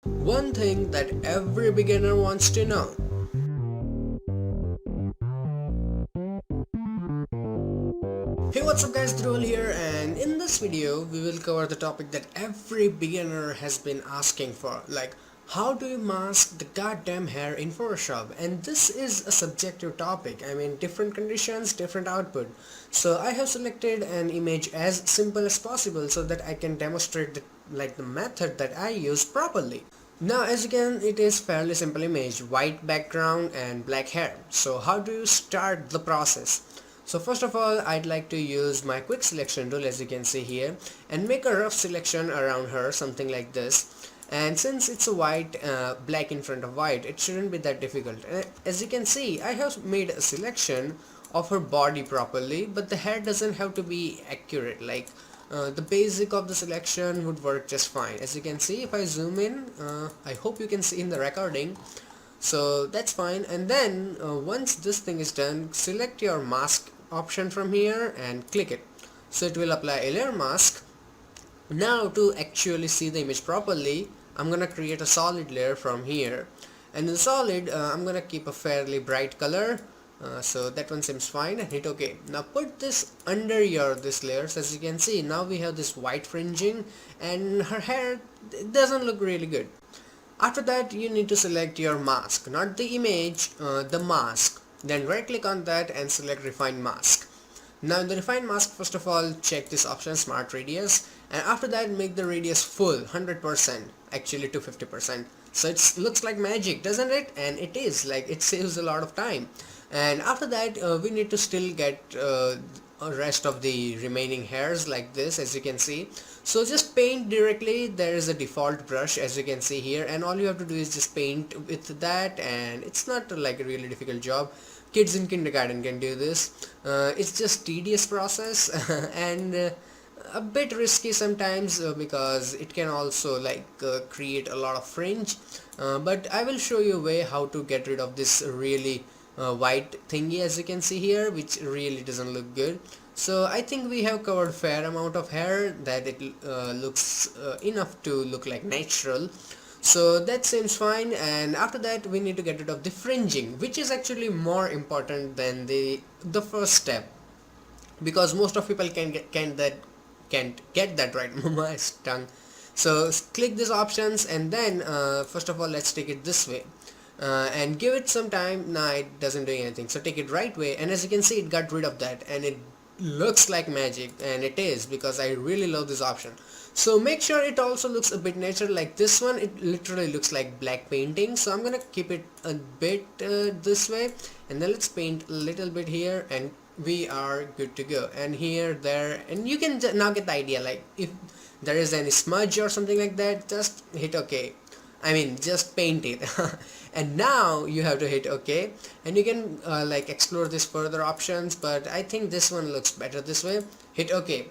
One thing that every beginner wants to know. Hey, what's up guys, Dhruval here, and in this video we will cover the topic that every beginner has been asking for, like how do you mask the goddamn hair in Photoshop? And this is a subjective topic. I mean, different conditions, different output. So I have selected an image as simple as possible so that I can demonstrate the method that I use properly. Now as you can, it is fairly simple image, white background and black hair. So how do you start the process? So first of all, I'd like to use my quick selection tool, as you can see here, and make a rough selection around her, something like this. And since it's a white, black in front of white, it shouldn't be that difficult. As you can see, I have made a selection of her body properly, but the hair doesn't have to be accurate. Like the basic of the selection would work just fine. As you can see, if I zoom in, I hope you can see in the recording. So that's fine. And then once this thing is done, select your mask option from here and click it. So it will apply a layer mask. Now to actually see the image properly, I'm gonna create a solid layer from here, and in the solid I'm gonna keep a fairly bright color. So that one seems fine, and hit OK. Now put this under this layers. As you can see, now we have this white fringing and her hair doesn't look really good. After that, you need to select your mask, not the image, the mask. Then right click on that and select refine mask. Now in the refine mask, first of all check this option, smart radius, and after that make the radius full 100%, actually to 50%. So it looks like magic, doesn't it? And it is, like, it saves a lot of time. And after that we need to still get rest of the remaining hairs like this, as you can see. So just paint directly. There is a default brush, as you can see here, and all you have to do is just paint with that, and it's not like a really difficult job. Kids in kindergarten can do this. It's just tedious process and a bit risky sometimes because it can also create a lot of fringe, but I will show you a way how to get rid of this really white thingy, as you can see here, which really doesn't look good. So I think we have covered fair amount of hair that it looks enough to look like natural. So that seems fine, and after that we need to get rid of the fringing, which is actually more important than the first step, because most of people can't get that right. My tongue. So click these options, and then first of all let's take it this way, and give it some time. Nah, it doesn't do anything, so take it right way, and as you can see it got rid of that, and it looks like magic, and it is, because I really love this option. So make sure it also looks a bit natural. Like this one, it literally looks like black painting, so I'm gonna keep it a bit this way, and then let's paint a little bit here, and we are good to go. And here, there, and you can now get the idea. Like if there is any smudge or something like that, just hit OK. I mean, just paint it. And now you have to hit OK, and you can explore this further options, but I think this one looks better this way. Hit OK.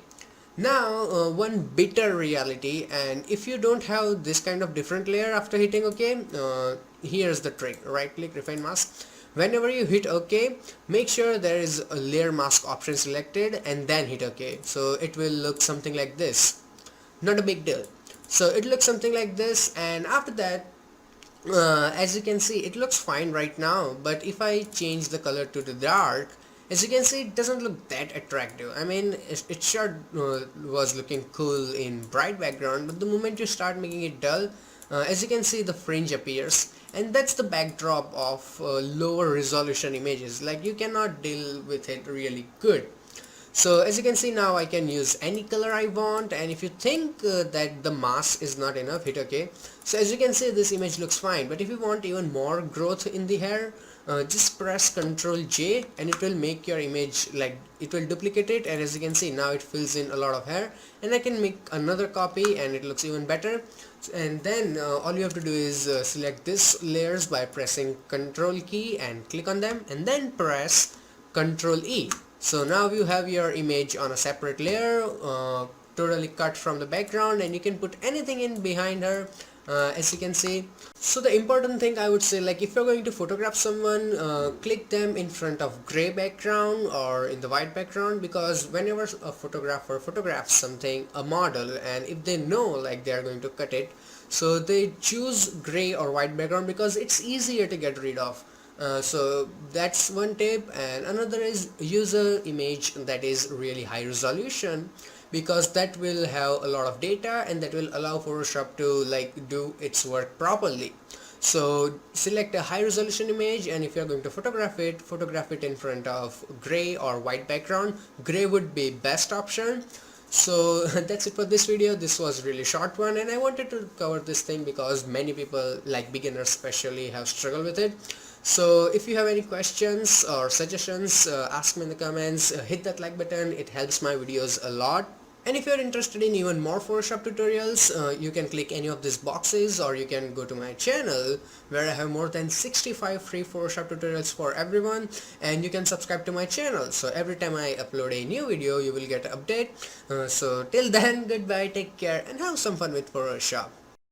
Now one bitter reality, and if you don't have this kind of different layer after hitting OK, here's the trick. Right click, refine mask. Whenever you hit OK, make sure there is a layer mask option selected, and then hit OK. So it will look something like this. Not a big deal. So it looks something like this, and after that, as you can see, it looks fine right now, but if I change the color to the dark, as you can see, it doesn't look that attractive. I mean, it sure was looking cool in bright background, but the moment you start making it dull, as you can see, the fringe appears, and that's the backdrop of lower resolution images. Like, you cannot deal with it really good. So as you can see, now I can use any color I want, and if you think that the mask is not enough, hit OK. So as you can see, this image looks fine, but if you want even more growth in the hair, just press Ctrl J, and it will make your image, like, it will duplicate it, and as you can see, now it fills in a lot of hair, and I can make another copy and it looks even better. And then all you have to do is select this layers by pressing Ctrl key and click on them, and then press Ctrl E. So now you have your image on a separate layer, totally cut from the background, and you can put anything in behind her, as you can see. So the important thing I would say, like, if you're going to photograph someone, click them in front of gray background or in the white background, because whenever a photographer photographs something, a model, and if they know like they are going to cut it, So they choose gray or white background because it's easier to get rid of. So that's one tip, and another is use a image that is really high resolution, because that will have a lot of data and that will allow Photoshop to like do its work properly. So select a high resolution image, and if you're going to photograph it in front of gray or white background. Gray would be best option. So that's it for this video. This was really short one, and I wanted to cover this thing because many people, like beginners especially, have struggled with it. So if you have any questions or suggestions, ask me in the comments. Hit that like button, it helps my videos a lot. And if you're interested in even more Photoshop tutorials, you can click any of these boxes, or you can go to my channel where I have more than 65 free Photoshop tutorials for everyone, and you can subscribe to my channel. So every time I upload a new video, you will get an update. So till then, goodbye, take care, and have some fun with Photoshop.